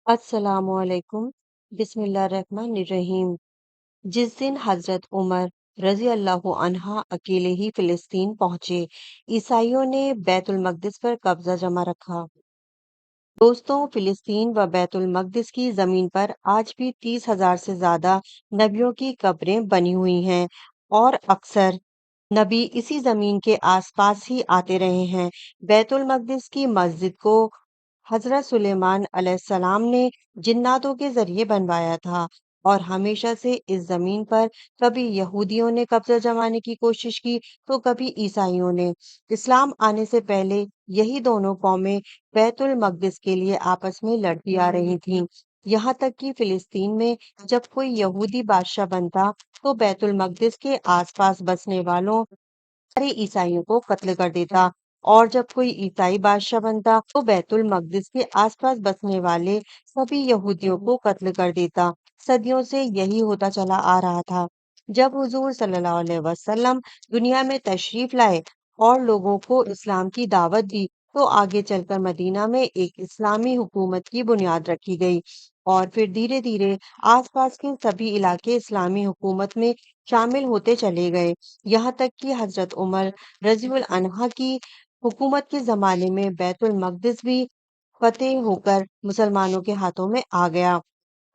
अस्सलामु अलैकुम। बिस्मिल्लाहिर्रहमानिर्रहीम। जिस दिन हजरत उमर रजी अल्लाह अन्हा अकेले ही फिलिस्तीन पहुंचे, ईसाइयों ने बैतुल मकदिस पर कब्जा जमा रखा। दोस्तों, फिलिस्तीन व बैतुल मकदिस की जमीन पर आज भी 30,000 से ज्यादा नबियों की कब्रें बनी हुई हैं और अक्सर नबी इसी जमीन के आसपास ही आते रहे हैं। बैतुल मकदिस की मस्जिद को हजरत सुलेमान अलैहिस्सलाम ने जिन्नातों के जरिए बनवाया था और हमेशा से इस जमीन पर कभी यहूदियों ने कब्जा जमाने की कोशिश की तो कभी ईसाइयों ने। इस्लाम आने से पहले यही दोनों कौमें बैतुल मकदिस के लिए आपस में लड़ती आ रही थीं। यहाँ तक कि फिलिस्तीन में जब कोई यहूदी बादशाह बनता तो बैतुल मकदिस के आसपास बसने वालों सारे ईसाइयों को कत्ल कर देता और जब कोई ईसाई बादशाह बनता तो बैतुल मकदिस के आसपास बसने वाले सभी यहूदियों को कत्ल कर देता। सदियों से यही होता चला आ रहा था। जब हुजूर सल्लल्लाहु अलैहि वसल्लम दुनिया में तशरीफ लाए और लोगों को इस्लाम की दावत दी तो आगे चलकर मदीना में एक इस्लामी हुकूमत की बुनियाद रखी गई और फिर धीरे धीरे आसपास के सभी इलाके इस्लामी हुकूमत में शामिल होते चले गए। यहाँ तक कि हजरत उमर रजीउल अन्हा की हुकूमत के जमाने में बैतुल मकदिस भी फतेह होकर मुसलमानों के हाथों में आ गया।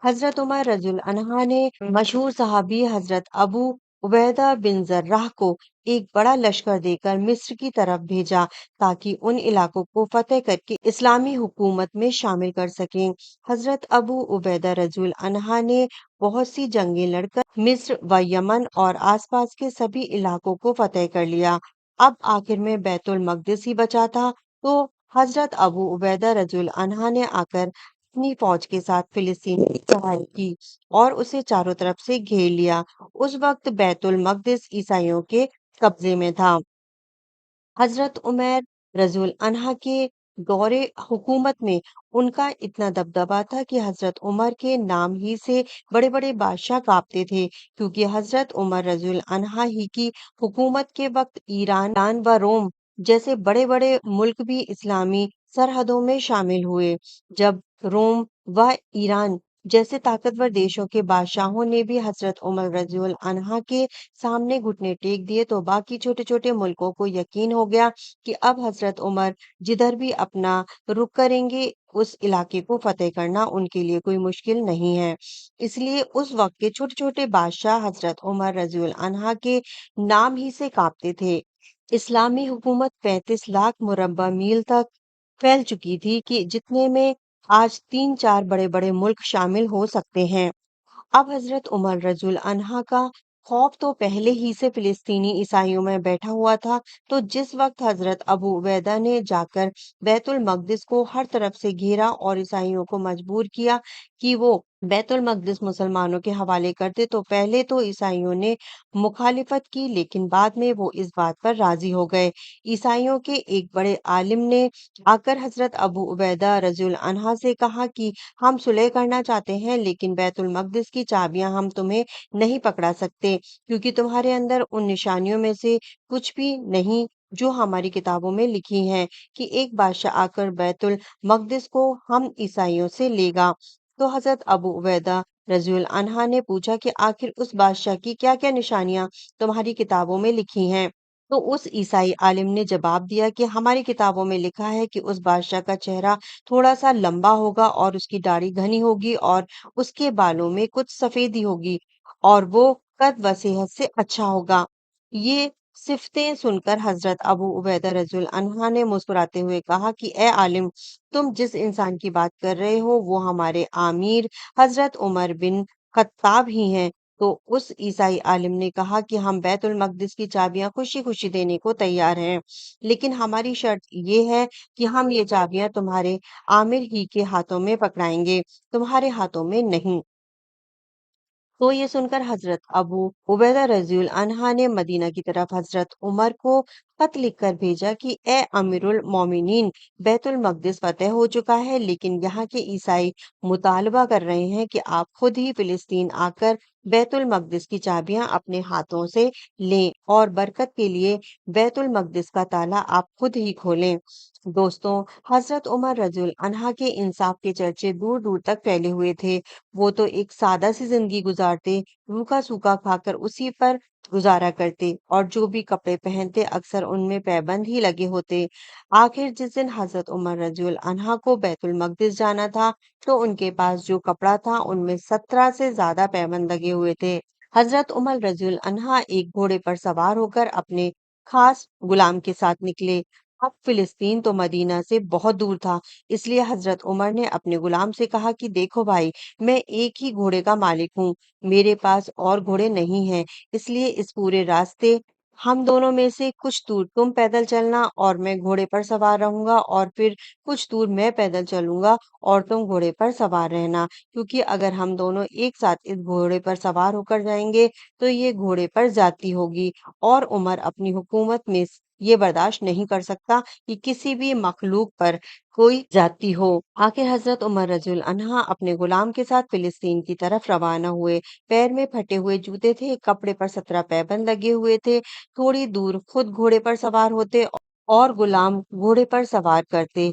हजरत उमर रज़ियल्लाहु अन्हा ने मशहूर सहाबी हजरत अबू उबैदा बिन जर्राह को एक बड़ा लश्कर देकर मिस्र की तरफ भेजा ताकि उन इलाकों को फतेह करके इस्लामी हुकूमत में शामिल कर सकें। हजरत अबू उबैदा रज़ियल्लाहु अन्हा ने बहुत सी जंगें लड़कर मिस्र व यमन और आसपास के सभी इलाकों को फतेह कर लिया। अब आखिर में बैतुल मकदिस ही बचा था तो हजरत अबू उबैदा रज़ियल्लाहु अन्हा ने आकर अपनी फौज के साथ फिलिस्तीन की चढ़ाई की और उसे चारों तरफ से घेर लिया। उस वक्त बैतुल मकदिस ईसाइयों के कब्जे में था। हजरत उमर रज़ुल अन्हा के दौरे हुकूमत में उनका इतना दबदबा था कि हजरत उमर के नाम ही से बड़े बड़े बादशाह कांपते थे क्योंकि हजरत उमर रज़ुल अन्हा ही की हुकूमत के वक्त ईरान व रोम जैसे बड़े बड़े मुल्क भी इस्लामी सरहदों में शामिल हुए। जब रोम व ईरान जैसे ताकतवर देशों के बादशाहों ने भी हजरत उमर रज़ियुल अन्हा के सामने घुटने टेक दिए तो बाकी छोटे छोटे मुल्कों को यकीन हो गया कि अब हजरत उमर जिधर भी अपना रुख करेंगे उस इलाके को फतेह करना उनके लिए कोई मुश्किल नहीं है। इसलिए उस वक्त के छोटे छोटे बादशाह हजरत उमर रज़ियुल अन्हा के नाम ही से कांपते थे। इस्लामी हुकूमत 35 लाख मुरब्बा मील तक फैल चुकी थी कि जितने में आज 3-4 बड़े-बड़े मुल्क शामिल हो सकते हैं। अब हजरत उमर रज़ुल अन्हा का खौफ तो पहले ही से फिलिस्तीनी ईसाइयों में बैठा हुआ था, तो जिस वक्त हजरत अबू उबैदा ने जाकर बैतुल मकदिस को हर तरफ से घेरा और ईसाइयों को मजबूर किया कि वो बैतुल मकदिस मुसलमानों के हवाले कर दे, तो पहले तो ईसाइयों ने मुखालिफत की लेकिन बाद में वो इस बात पर राजी हो गए। ईसाइयों के एक बड़े आलिम ने आकर हजरत अबू उबैदा रज़ुल अन्हा से कहा कि हम सुलह करना चाहते हैं लेकिन बैतुल मकदिस की चाबियां हम तुम्हें नहीं पकड़ा सकते क्योंकि तुम्हारे अंदर उन निशानियों में से कुछ भी नहीं जो हमारी किताबों में लिखी हैं कि एक बादशाह आकर बैतुल मकदिस को हम ईसाइयों से लेगा। तो हजरत अबू उबैदा रज़ियुल अन्हा ने पूछा कि आखिर उस बादशाह की क्या-क्या निशानियां तुम्हारी किताबों में लिखी हैं। तो उस ईसाई आलिम ने जवाब दिया कि हमारी किताबों में लिखा है कि उस बादशाह का चेहरा थोड़ा सा लंबा होगा और उसकी दाढ़ी घनी होगी और उसके बालों में कुछ सफेदी होगी और वो कद व सेहत से अच्छा होगा। ये सिफतें सुनकर हजरत अबू उबैदा रज़ुल अन्हा ने मुस्कुराते हुए कहा कि ए आलिम, तुम जिस इंसान की बात कर रहे हो वो हमारे आमीर हजरत उमर बिन खत्ताब ही हैं। तो उस ईसाई आलिम ने कहा कि हम बैतुल मकदिस की चाबियां खुशी खुशी देने को तैयार हैं लेकिन हमारी शर्त ये है कि हम ये चाबियां तुम्हारे आमिर ही के हाथों में पकड़ाएंगे, तुम्हारे हाथों में नहीं। तो ये सुनकर हजरत अबू उबैदा रज़ियुल अन्हा ने मदीना की तरफ हजरत उमर को खत लिखकर भेजा कि ए अमीरुल मोमिनीन, बैतुल मकदिस फतेह हो चुका है, लेकिन यहाँ के ईसाई मुतालबा कर रहे हैं कि आप खुद ही फिलिस्तीन आकर बैतुल मकदिस की चाबियां अपने हाथों से लें और बरकत के लिए बैतुल मकदिस का ताला आप खुद ही खोलें। दोस्तों, हजरत उमर रज़ियल्लाहु अन्हा के इंसाफ के चर्चे दूर दूर तक फैले हुए थे। वो तो एक सादा सी जिंदगी गुजारते, रूखा सूखा खाकर उसी पर गुजारा करते और जो भी कपड़े पहनते अक्सर उनमें पैबंद ही लगे होते। आखिर जिस दिन हजरत उमर रज़ियल्लाहु अन्हा को बैतुल मकदिस जाना था, तो उनके पास जो कपड़ा था उनमें 17 से ज्यादा पैबंद लगे हुए थे। हजरत उमर रज़ियल्लाहु अन्हा एक घोड़े पर सवार होकर अपने खास गुलाम के साथ निकले। अब फिलिस्तीन तो मदीना से बहुत दूर था, इसलिए हजरत उमर ने अपने गुलाम से कहा कि देखो भाई, मैं एक ही घोड़े का मालिक हूँ, मेरे पास और घोड़े नहीं हैं, इसलिए इस पूरे रास्ते हम दोनों में से कुछ दूर तुम पैदल चलना और मैं घोड़े पर सवार रहूंगा, और फिर कुछ दूर मैं पैदल चलूंगा और तुम घोड़े पर सवार रहना, क्योंकि अगर हम दोनों एक साथ इस घोड़े पर सवार होकर जाएंगे तो ये घोड़े पर ज्यादती होगी, और उमर अपनी हुकूमत में ये बर्दाश्त नहीं कर सकता कि किसी भी मखलूक पर कोई जाती हो। आखिर हजरत उमर रज़ियल्लाहु अन्हा अपने गुलाम के साथ फिलिस्तीन की तरफ रवाना हुए। पैर में फटे हुए जूते थे, कपड़े पर 17 पैबंद लगे हुए थे। थोड़ी दूर खुद घोड़े पर सवार होते और गुलाम घोड़े पर सवार करते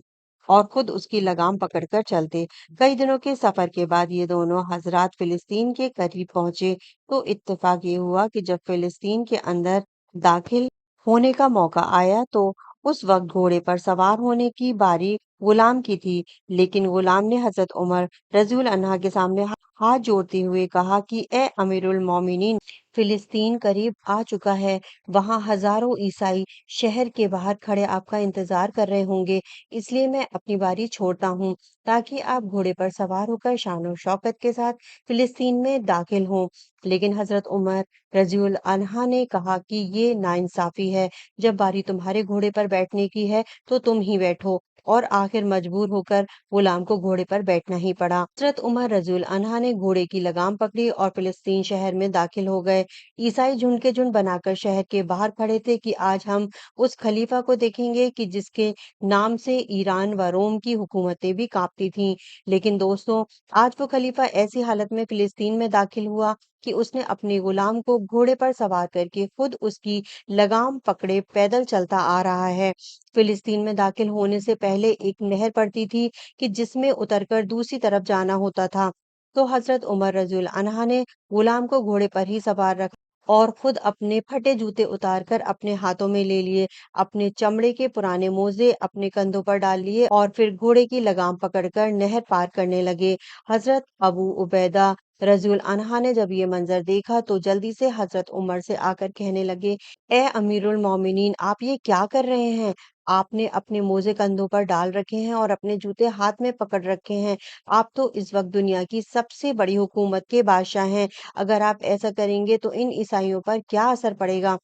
और खुद उसकी लगाम पकड़कर चलते। कई दिनों के सफर के बाद ये दोनों हजरात फिलिस्तीन के करीब पहुंचे, तो इत्तेफाक ये हुआ कि जब फिलिस्तीन के अंदर दाखिल होने का मौका आया, तो उस वक्त घोड़े पर सवार होने की बारी गुलाम की थी, लेकिन गुलाम ने हजरत उमर रज़ियल्लाहु अन्हा के सामने हाथ जोड़ते हुए कहा कि ए अमीरुल मोमिनीन, फिलिस्तीन करीब आ चुका है। वहां हजारों ईसाई शहर के बाहर खड़े आपका इंतजार कर रहे होंगे, इसलिए मैं अपनी बारी छोड़ता हूँ ताकि आप घोड़े पर सवार होकर शान और शौकत के साथ फिलिस्तीन में दाखिल हों। लेकिन हजरत उमर रज़ियल्लाहु अन्हा ने कहा कि ये नाइंसाफी है, जब बारी तुम्हारे घोड़े पर बैठने की है तो तुम ही बैठो, और आखिर मजबूर होकर गुलाम को घोड़े पर बैठना ही पड़ा। हजरत उमर रज़ियल्लाहु अन्हा ने घोड़े की लगाम पकड़ी और फिलिस्तीन शहर में दाखिल हो गए। ईसाई झुंड के झुंड बनाकर शहर के बाहर खड़े थे कि आज हम उस खलीफा को देखेंगे कि जिसके नाम से ईरान व रोम की हुकूमतें भी कांपती थीं। लेकिन दोस्तों, आज वो खलीफा ऐसी हालत में फिलिस्तीन में दाखिल हुआ कि उसने अपने गुलाम को घोड़े पर सवार करके खुद उसकी लगाम पकड़े पैदल चलता आ रहा है। फिलिस्तीन में दाखिल होने से पहले एक नहर पड़ती थी कि जिसमें उतरकर दूसरी तरफ जाना होता था। तो हजरत उमर रज़ियल्लाहु अन्हा ने गुलाम को घोड़े पर ही सवार रखा और खुद अपने फटे जूते उतारकर अपने हाथों में ले लिए, अपने चमड़े के पुराने मोजे अपने कंधों पर डाल लिए और फिर घोड़े की लगाम पकड़कर नहर पार करने लगे। हजरत अबू उबैदा रज़ियल्लाहु अन्हा ने जब ये मंजर देखा तो जल्दी से हजरत उमर से आकर कहने लगे, ए अमीरुल मोमिनीन, आप ये क्या कर रहे हैं? आपने अपने मोजे कंधों पर डाल रखे हैं और अपने जूते हाथ में पकड़ रखे हैं। आप तो इस वक्त दुनिया की सबसे बड़ी हुकूमत के बादशाह हैं। अगर आप ऐसा करेंगे तो इन ईसाइयों पर क्या असर पड़ेगा?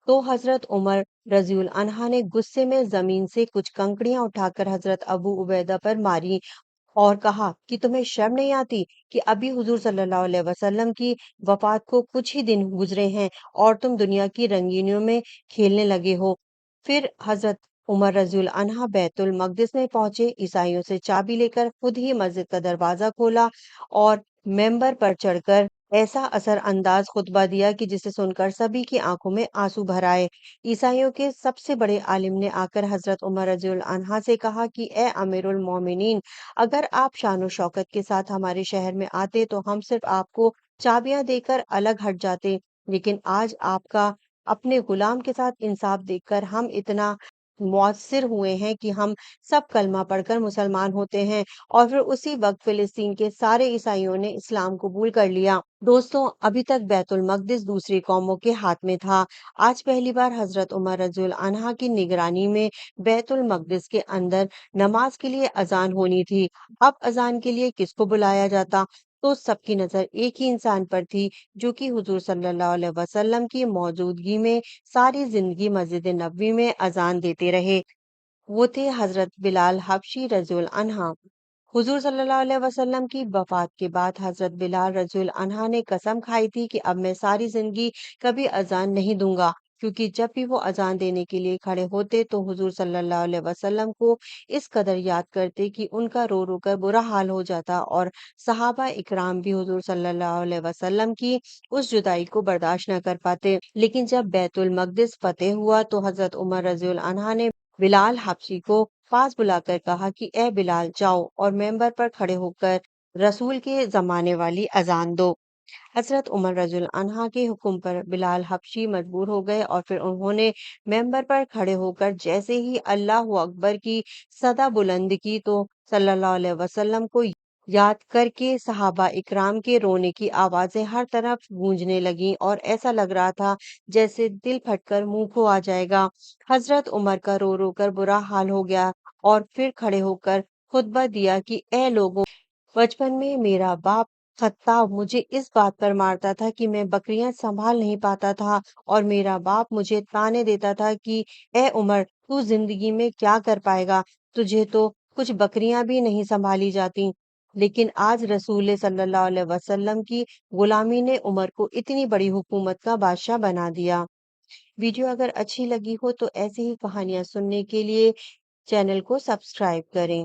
तो हजरत उमर रज़ियल्लाहु अन्हा ने गुस्से में जमीन से कुछ कंकड़ियां उठाकर हजरत अबू उबैदा पर मारी और कहा कि तुम्हें शर्म नहीं आती कि अभी हुजूर सल्लल्लाहु अलैहि वसल्लम की वफात को कुछ ही दिन गुजरे हैं और तुम दुनिया की रंगीनियों में खेलने लगे हो। फिर हजरत उमर रज़ियल्लाहु अन्हा बैतुल मकदिस में पहुंचे, ईसाइयों से चाबी लेकर खुद ही मस्जिद का दरवाजा खोला और मेंबर पर चढ़कर ऐसा असर अंदाज खुतबा दिया कि जिसे सुनकर सभी की आंखों में आंसू भर आए। ईसाइयों के सबसे बड़े आलिम ने आकर हजरत उमर रज़ियल्लाहु अन्हा से कहा कि ए अमीरुल मोमिनीन, अगर आप शान शौकत के साथ हमारे शहर में आते तो हम सिर्फ आपको चाबियां देकर अलग हट जाते, लेकिन आज आपका अपने गुलाम के साथ इंसाफ देखकर हम इतना मुअस्सिर हुए हैं कि हम सब कलमा पढ़कर मुसलमान होते हैं, और फिर उसी वक्त फिलिस्तीन के सारे ईसाइयों ने इस्लाम कबूल कर लिया। दोस्तों, अभी तक बैतुल मकदिस दूसरी कौमों के हाथ में था। आज पहली बार हजरत उमर रज़ियल्लाहु अन्हा की निगरानी में बैतुल मकदिस के अंदर नमाज के लिए अजान होनी थी। अब अजान के लिए किसको बुलाया जाता? तो सबकी नजर एक ही इंसान पर थी, जो कि हुजूर सल्लल्लाहु अलैहि वसल्लम की मौजूदगी में सारी जिंदगी मस्जिद नबवी में अजान देते रहे। वो थे हजरत बिलाल हबशी रज़ियल्लाहु अन्हा। हुजूर सल्लल्लाहु अलैहि वसल्लम की वफात के बाद हजरत बिलाल रज़ियल्लाहु अन्हा ने कसम खाई थी कि अब मैं सारी जिंदगी कभी अजान नहीं दूंगा। کیونکہ جب بھی وہ اذان دینے کے لیے کھڑے ہوتے تو حضور صلی اللہ علیہ وسلم کو اس قدر یاد کرتے کہ ان کا رو رو کر برا حال ہو جاتا، اور صحابہ اکرام بھی حضور صلی اللہ علیہ وسلم کی اس جدائی کو برداشت نہ کر پاتے۔ لیکن جب بیت المقدس فتح ہوا تو حضرت عمر رضی اللہ عنہ نے بلال حبشی کو پاس بلا کر کہا کہ اے بلال، جاؤ اور ممبر پر کھڑے ہو کر رسول کے زمانے والی اذان دو۔ حضرت عمر رضی اللہ عنہ کے حکم پر بلال حبشی مجبور ہو گئے، اور پھر انہوں نے ممبر پر کھڑے ہو کر جیسے ہی اللہ اکبر کی صدا بلند کی تو صلی اللہ علیہ وسلم کو یاد کر کے صحابہ اکرام کے رونے کی آوازیں ہر طرف گونجنے لگیں، اور ایسا لگ رہا تھا جیسے دل پھٹ کر منہ کو آ جائے گا۔ حضرت عمر کا رو رو کر برا حال ہو گیا، اور پھر کھڑے ہو کر خطبہ دیا کہ اے لوگوں، بچپن میں میرا باپ خطاب مجھے اس بات پر مارتا تھا کہ میں بکریاں سنبھال نہیں پاتا تھا، اور میرا باپ مجھے طعنے دیتا تھا کہ اے عمر، تو زندگی میں کیا کر پائے گا، تجھے تو کچھ بکریاں بھی نہیں سنبھالی جاتی۔ لیکن آج رسول صلی اللہ علیہ وسلم کی غلامی نے عمر کو اتنی بڑی حکومت کا بادشاہ بنا دیا۔ ویڈیو اگر اچھی لگی ہو تو ایسی ہی کہانیاں سننے کے لیے چینل کو سبسکرائب کریں۔